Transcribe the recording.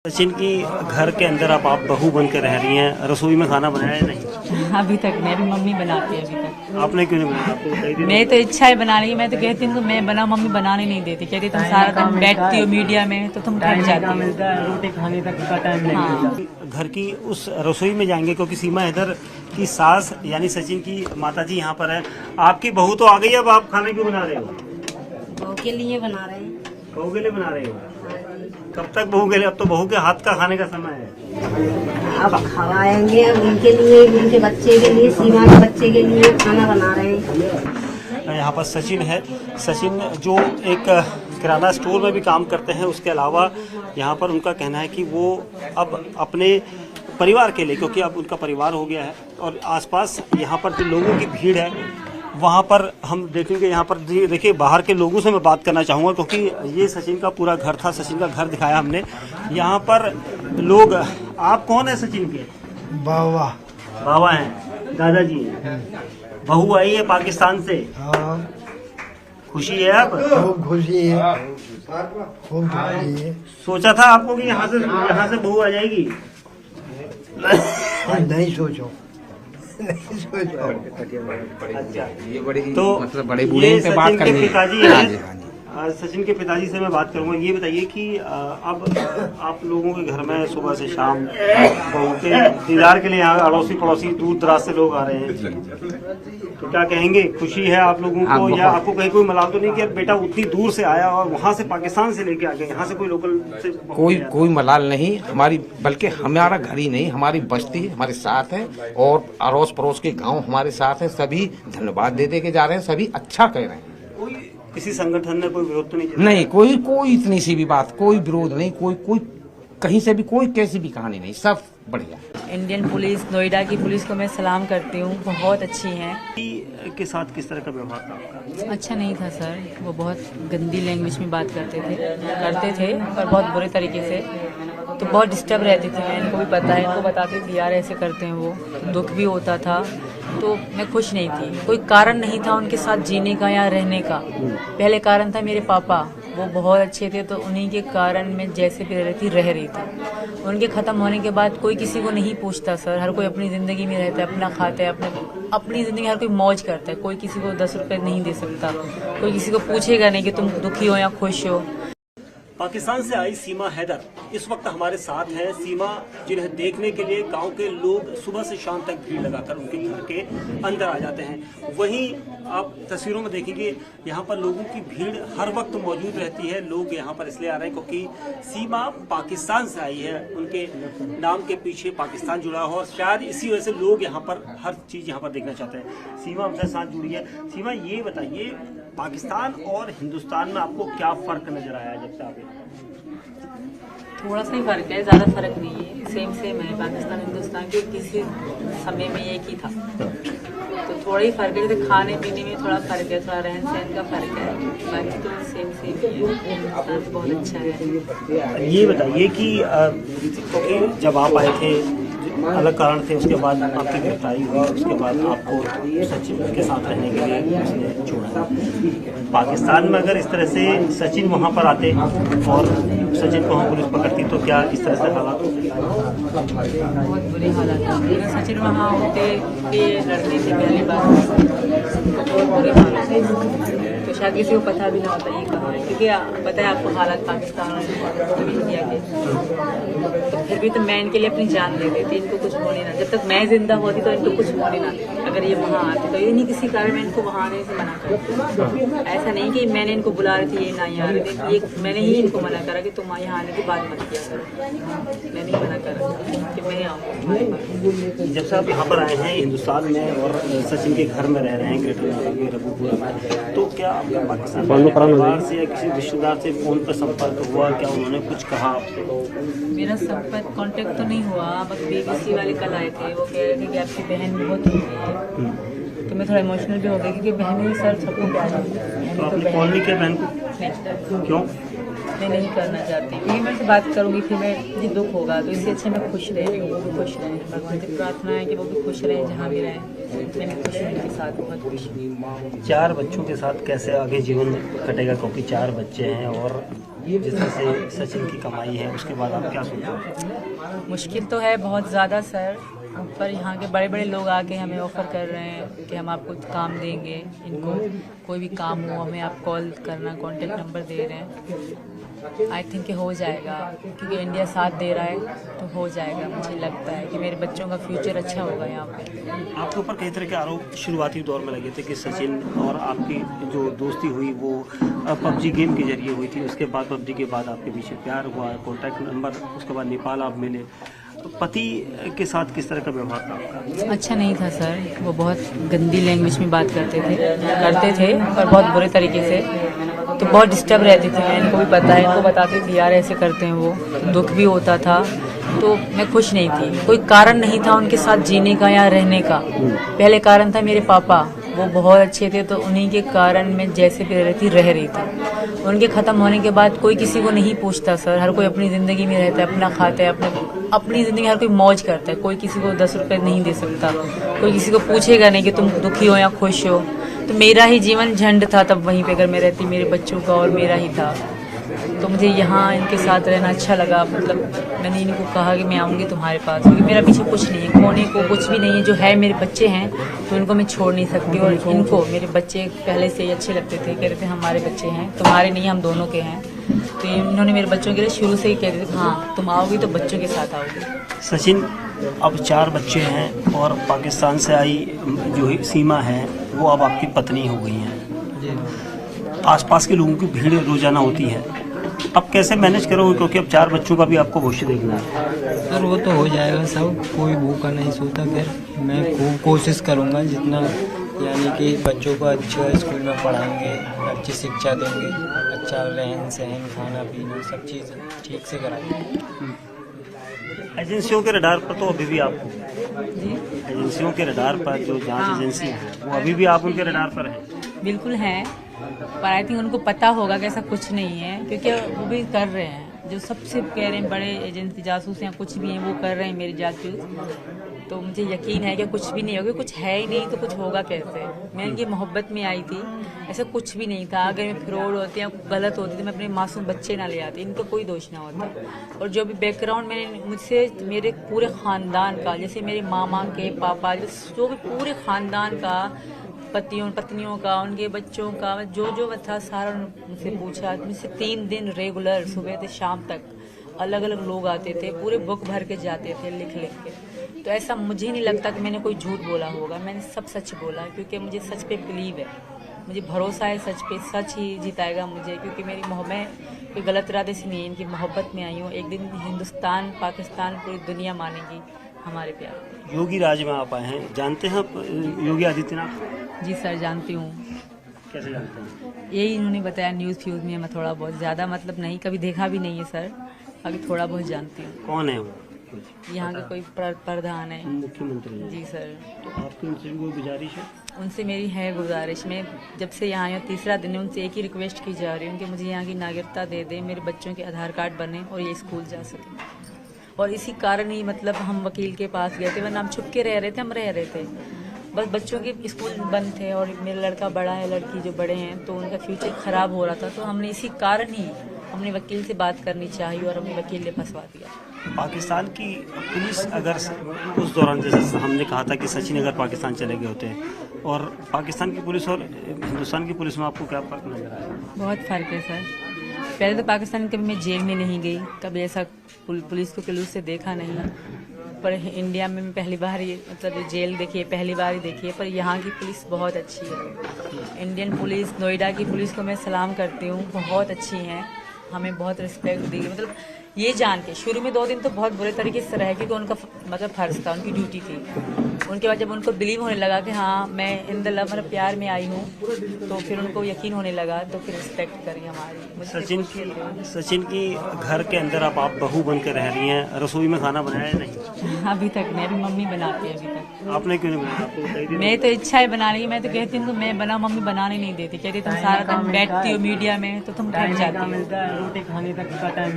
सचिन की घर के अंदर आप बहू बन के रह रही हैं, रसोई में खाना बनाया है नहीं? अभी तक मेरी मम्मी बनाती है। अभी तक आपने क्यों नहीं बनाया? आपको कई दिन मेरी तो इच्छा है बनाने की। मैं तो कहती हूँ मैं बनाऊँ, मम्मी बनाने नहीं देती। कहती तुम सारा दिन बैठती हो मीडिया में तो तुम थक जाती हो। मिलता है रोटी खाने तक का टाइम नहीं मिलता। घर की उस रसोई में जाएंगे क्योंकि सीमा हैदर की सास यानी सचिन की माताजी यहाँ पर है। आपकी बहू तो आ गई, अब आप खाना क्यों बना रहे हो? बहू के लिए बना रहे हैं। बहू के लिए बना रहे हो? कब तक बहू के लिए? अब तो बहू के हाथ का खाने का समय है। अब खवाएंगे उनके लिए, उनके बच्चे के लिए, सीमा के बच्चे के लिए खाना बना रहे हैं। यहाँ पर सचिन है। सचिन जो एक किराना स्टोर में भी काम करते हैं, उसके अलावा यहाँ पर उनका कहना है कि वो अब अपने परिवार के लिए, क्योंकि अब उनका परिवार हो गया है और आसपास यहाँ पर जो लोगों की भीड़ है वहाँ पर हम देखेंगे। यहाँ पर देखिए बाहर के लोगों से मैं बात करना चाहूँगा क्योंकि ये सचिन का पूरा घर था। सचिन का घर दिखाया हमने। यहाँ पर लोग, आप कौन है सचिन के? बाबा बाबा हैं, दादाजी हैं। बहू आई है पाकिस्तान से, हाँ, खुशी है? अब खूब खुशी है, खूब खुशी है। सोचा था आपको कि यहाँ से बहू आ जाएगी? नहीं सोचो, नहीं सोचो। अच्छा, ये बड़ी तो मतलब बड़े बूढ़े पे बात करनी है। पिताजी हाँ हैं। जी, हाँ जी। सचिन के पिताजी से मैं बात करूंगा। ये बताइए कि अब आप लोगों के घर में सुबह से शाम बहू के दीदार के लिए यहाँ अड़ोसी पड़ोसी दूर दराज से लोग आ रहे हैं, तो क्या कहेंगे? खुशी है आप लोगों को या आपको कहीं कोई मलाल तो नहीं कि बेटा उतनी दूर से आया और वहाँ से पाकिस्तान से लेके आ गए, यहाँ से कोई लोकल से? कोई मलाल नहीं हमारी, बल्कि हमारा घर ही नहीं, हमारी बस्ती हमारे साथ है और अड़ोस पड़ोस के गांव हमारे साथ है। सभी धन्यवाद दे के जा रहे हैं, सभी अच्छा कह रहे हैं। किसी संगठन ने कोई विरोध तो नहीं किया? नहीं, कोई इतनी सी भी बात, कोई विरोध नहीं, कोई कहीं से भी कोई कैसी भी कहानी नहीं, सब बढ़िया। इंडियन पुलिस, नोएडा की पुलिस को मैं सलाम करती हूँ, बहुत अच्छी हैं। के साथ किस तरह का व्यवहार था आपका? अच्छा नहीं था सर, वो बहुत गंदी लैंग्वेज में बात करते थे और बहुत बुरे तरीके से, तो बहुत डिस्टर्ब रहती थी मैं। इनको भी पता है, इनको बताती थी यार ऐसे करते हैं वो, दुख भी होता था। तो मैं खुश नहीं थी, कोई कारण नहीं था उनके साथ जीने का या रहने का। पहले कारण था मेरे पापा, वो बहुत अच्छे थे तो उन्हीं के कारण मैं जैसे भी रह रही थी। उनके ख़त्म होने के बाद कोई किसी को नहीं पूछता सर, हर कोई अपनी ज़िंदगी में रहता है, अपना खाता है, अपनी ज़िंदगी हर कोई मौज करता है। कोई किसी को 10 रुपये नहीं दे सकता, कोई किसी को पूछेगा नहीं कि तुम दुखी हो या खुश हो। पाकिस्तान से आई सीमा हैदर इस वक्त हमारे साथ है। सीमा जिन्हें देखने के लिए गांव के लोग सुबह से शाम तक भीड़ लगाकर उनके घर के अंदर आ जाते हैं। वहीं आप तस्वीरों में देखेंगे यहाँ पर लोगों की भीड़ हर वक्त मौजूद रहती है। लोग यहाँ पर इसलिए आ रहे हैं क्योंकि सीमा पाकिस्तान से आई है, उनके नाम के पीछे पाकिस्तान जुड़ा हो और शायद इसी वजह से लोग यहाँ पर हर चीज़ यहाँ पर देखना चाहते हैं। सीमा हमसे साथ जुड़ी है। सीमा ये बताइए, पाकिस्तान और हिंदुस्तान में आपको क्या फ़र्क नज़र आया जब से आप? थोड़ा सा ही फर्क है, ज़्यादा फर्क नहीं है, सेम है। पाकिस्तान हिंदुस्तान के किसी समय में एक ही था, तो थोड़ा ही फर्क है। जैसे खाने पीने में थोड़ा फर्क है, थोड़ा रहन सहन का फर्क है, बाकी तो सेम ही है। हिंदुस्तान बहुत अच्छा है। ये बताइए कि जब आप आए थे अलग कारण थे, उसके बाद आपकी गिरफ्तारी हुई, उसके बाद आपको सचिन के साथ रहने के लिए उसने छोड़ा। पाकिस्तान में अगर इस तरह से सचिन वहाँ पर आते और सचिन को वहाँ पुलिस पकड़ती तो क्या इस तरह से हालात होते? बहुत बुरे हालात होते। अगर सचिन वहाँ होते लड़ने से पहले बात तो बहुत बुरे हालात है, तो शायद किसी को पता भी ना होता ये कहाँ है, क्योंकि पता है आपको हालात पाकिस्तान और इंडिया के। तो फिर भी तो मैं इनके लिए अपनी जान दे देती, इनको कुछ होने ना। जब तक मैं जिंदा होती तो इनको कुछ होने ना। अगर ये वहाँ आते तो ये नहीं, किसी कारण मैं इनको वहाँ आने से मना करती। ऐसा नहीं कि मैंने इनको बुला रही थी ये ना यहाँ रहे थे, ये मैंने ही इनको मना करा कि तुम यहाँ आने की बात मत किया करो। मैंने ही मना करा कि मैं आऊँगी। जब से आप यहाँ पर आए हैं हिंदुस्तान में और सचिन के घर में रह रहे हैं ग्रेटर रघुपुरा में, तो क्या आपका पाकिस्तान परिवार से या किसी रिश्तेदार से फ़ोन पर संपर्क हुआ? क्या उन्होंने कुछ कहा आपसे? मेरा संपर्क कांटेक्ट तो नहीं हुआ, बस BBC वाले कल आए थे, वो कह रहे थे कि आपकी बहन बहुत हो गई है। तो मैं थोड़ा इमोशनल भी हो गई क्योंकि बहन ही सर सबको प्यार है। तो आपने कॉल नहीं किया बहन को? नहीं। क्यों? मैं नहीं करना चाहती, क्योंकि मैं उनसे बात करूँगी फिर मुझे दुख होगा। तो इससे अच्छा मैं खुश रह रही हूँ, वो भी खुश रहें। भगवान से प्रार्थना है कि वो भी खुश रहें, जहाँ भी रहें। मैं भी खुश हूँ उनके साथ, बहुत खुश हूँ। 4 बच्चों के साथ कैसे आगे जीवन कटेगा, क्योंकि 4 बच्चे हैं और जिस तरह से सचिन की कमाई है उसके बाद आप क्या सोचते हैं? मुश्किल तो है बहुत ज़्यादा सर, पर यहाँ के बड़े बड़े लोग आके हमें ऑफ़र कर रहे हैं कि हम आपको काम देंगे, इनको कोई भी काम हो हमें आप कॉल करना, कॉन्टेक्ट नंबर दे रहे हैं। आई थिंक कि हो जाएगा, क्योंकि इंडिया साथ दे रहा है तो हो जाएगा। मुझे लगता है कि मेरे बच्चों का फ्यूचर अच्छा होगा यहाँ पे। आपके ऊपर कई तरह के आरोप शुरुआती दौर में लगे थे कि सचिन और आपकी जो दोस्ती हुई वो पबजी गेम के जरिए हुई थी, उसके बाद पबजी के बाद आपके पीछे प्यार हुआ, कॉन्टैक्ट नंबर, उसके बाद नेपाल आप मिले। तो पति के साथ किस तरह का व्यवहार था आपका? अच्छा नहीं था सर, वो बहुत गंदी लैंग्वेज में बात करते थे पर बहुत बुरे तरीके से। तो बहुत डिस्टर्ब रहती थी मैं, इनको भी पता है, इनको बताती थी यार ऐसे करते हैं वो, दुख भी होता था। तो मैं खुश नहीं थी, कोई कारण नहीं था उनके साथ जीने का या रहने का। पहले कारण था मेरे पापा, वो बहुत अच्छे थे, तो उन्हीं के कारण मैं जैसे भी रह रही थी। उनके ख़त्म होने के बाद कोई किसी को नहीं पूछता सर, हर कोई अपनी ज़िंदगी में रहता है, अपना खाता है, अपनी ज़िंदगी हर कोई मौज करता है। कोई किसी को 10 रुपये नहीं दे सकता, कोई किसी को पूछेगा नहीं कि तुम दुखी हो या खुश हो। तो मेरा ही जीवन झंड था तब वहीं पे, अगर मैं रहती मेरे बच्चों का और मेरा ही था। तो मुझे यहाँ इनके साथ रहना अच्छा लगा। मतलब मैंने इनको कहा कि मैं आऊँगी तुम्हारे पास, क्योंकि मेरा पीछे कुछ नहीं है, खोने को कुछ भी नहीं है। जो है मेरे बच्चे हैं, तो इनको मैं छोड़ नहीं सकती। और इनको मेरे बच्चे पहले से ही अच्छे लगते थे, कह रहे थे हमारे बच्चे हैं, तुम्हारे नहीं हम दोनों के हैं। तो इन्होंने मेरे बच्चों के लिए शुरू से ही कह दिया हाँ तुम आओगी तो बच्चों के साथ आओगी। सचिन, अब 4 बच्चे हैं और पाकिस्तान से आई जो सीमा है वो अब आपकी पत्नी हो गई हैं। आसपास के लोगों की भीड़ रोजाना होती है, अब कैसे मैनेज करोगे, क्योंकि अब 4 बच्चों का भी आपको भविष्य देखना है? सर वो तो हो जाएगा सब, कोई भूखा नहीं सोता। फिर मैं खूब कोशिश करूँगा जितना, यानी कि बच्चों को अच्छा स्कूल में पढ़ाएंगे, अच्छी शिक्षा देंगे, अच्छा रहन सहन खाना पीना सब चीज़ ठीक से कराएंगे। एजेंसियों के रडार पर तो अभी भी आप हो, एजेंसियों के रडार पर जो जांच एजेंसी है वो अभी भी आप उनके रडार पर हैं? बिल्कुल हैं, पर आई थिंक उनको पता होगा कि ऐसा कुछ नहीं है, क्योंकि वो भी कर रहे हैं। जो सबसे कह रहे हैं बड़े एजेंसी जासूस या कुछ भी हैं वो कर रहे हैं मेरी जासूस। तो मुझे यकीन है कि कुछ भी नहीं होगा, कुछ है ही नहीं तो कुछ होगा कैसे। मैं इनकी मोहब्बत में आई थी, ऐसा कुछ भी नहीं था। अगर मैं फ्रॉड होती या गलत होती तो मैं अपने मासूम बच्चे ना ले आती, इनका कोई दोष ना होता। और जो भी बैकग्राउंड मैंने मुझसे मेरे पूरे ख़ानदान का, जैसे मेरे मामा के पापा, जो भी पूरे ख़ानदान का, पत्नियों का, उनके बच्चों का, जो था सारा मुझसे पूछा। मुझसे 3 दिन रेगुलर सुबह से शाम तक अलग अलग लोग आते थे, पूरे बुक भर के जाते थे लिख के। तो ऐसा मुझे नहीं लगता कि मैंने कोई झूठ बोला होगा, मैंने सब सच बोला, क्योंकि मुझे सच पे बिलीव है, मुझे भरोसा है सच पे। सच ही जिताएगा मुझे, क्योंकि मेरी मोहब्बत कोई गलत इरादे से नहीं है, इनकी मोहब्बत में आई हूँ। एक दिन हिंदुस्तान, पाकिस्तान, पूरी दुनिया मानेगी हमारे प्यार। योगी राज में आप आए हैं, जानते हैं आप योगी आदित्यनाथ? जी सर जानती हूँ। कैसे जानते हैं? यही इन्होंने बताया न्यूज़ फ्यूज़ में, मैं थोड़ा बहुत, ज़्यादा मतलब नहीं, कभी देखा भी नहीं है सर, अभी थोड़ा बहुत जानती हूँ। कौन है वो? यहाँ के कोई प्रधान है। मुख्यमंत्री हैं। जी सर। तो आपकी उनसे कोई गुजारिश है? उनसे मेरी है गुजारिश, मैं जब से यहाँ आई हूँ 3रा दिन है, उनसे एक ही रिक्वेस्ट की जा रही हूँ कि मुझे यहाँ की नागरिकता दे दें, मेरे बच्चों के आधार कार्ड बने और ये स्कूल जा सकें। और इसी कारण ही मतलब हम वकील के पास गए थे, वरना हम छुप के रह रहे थे, हम रह रहे थे। बस बच्चों के स्कूल बंद थे और मेरा लड़का बड़ा है, लड़की जो बड़े हैं, तो उनका फ्यूचर ख़राब हो रहा था। तो हमने इसी कारण ही हमने वकील से बात करनी चाहिए और हमने वकील ने फंसवा दिया। पाकिस्तान की पुलिस अगर उस दौरान, जैसे हमने कहा था कि सचिन अगर पाकिस्तान चले गए होते, और पाकिस्तान की पुलिस और हिंदुस्तान की पुलिस में आपको क्या फ़र्क नजर आया? बहुत फ़र्क है सर। पहले तो पाकिस्तान कभी मैं जेल में नहीं गई, कभी ऐसा पुलिस को जुलूस से देखा नहीं, पर इंडिया में मैं पहली बार ये मतलब जेल देखी है, पहली बार ही देखी है। पर यहाँ की पुलिस बहुत अच्छी है। इंडियन पुलिस, नोएडा की पुलिस को मैं सलाम करती हूँ, बहुत अच्छी हैं, हमें बहुत रिस्पेक्ट दी। मतलब ये जान के शुरू में 2 दिन तो बहुत बुरे तरीके से रहे, क्योंकि उनका मतलब फ़र्ज था, उनकी ड्यूटी थी। उनके बाद जब उनको बिलीव होने लगा कि हाँ मैं इन द लव मतलब प्यार में आई हूँ, तो फिर उनको यकीन होने लगा, तो फिर रिस्पेक्ट करी हमारी। सचिन की घर के अंदर आप बहू बन के रह रही हैं, रसोई में खाना बनाया है नहीं? अभी तक नहीं, अभी मम्मी बनाती है। अभी तक आपने क्यों नहीं बनाया? आपको बताइए। मैं तो इच्छा है बनाने की, मैं तो कहती हूँ मैं बना, मम्मी बनाने नहीं देती, कहती तुम सारा दिन बैठती हो मीडिया में तो तुम थक जाती हो। रोटी खाने तक का टाइम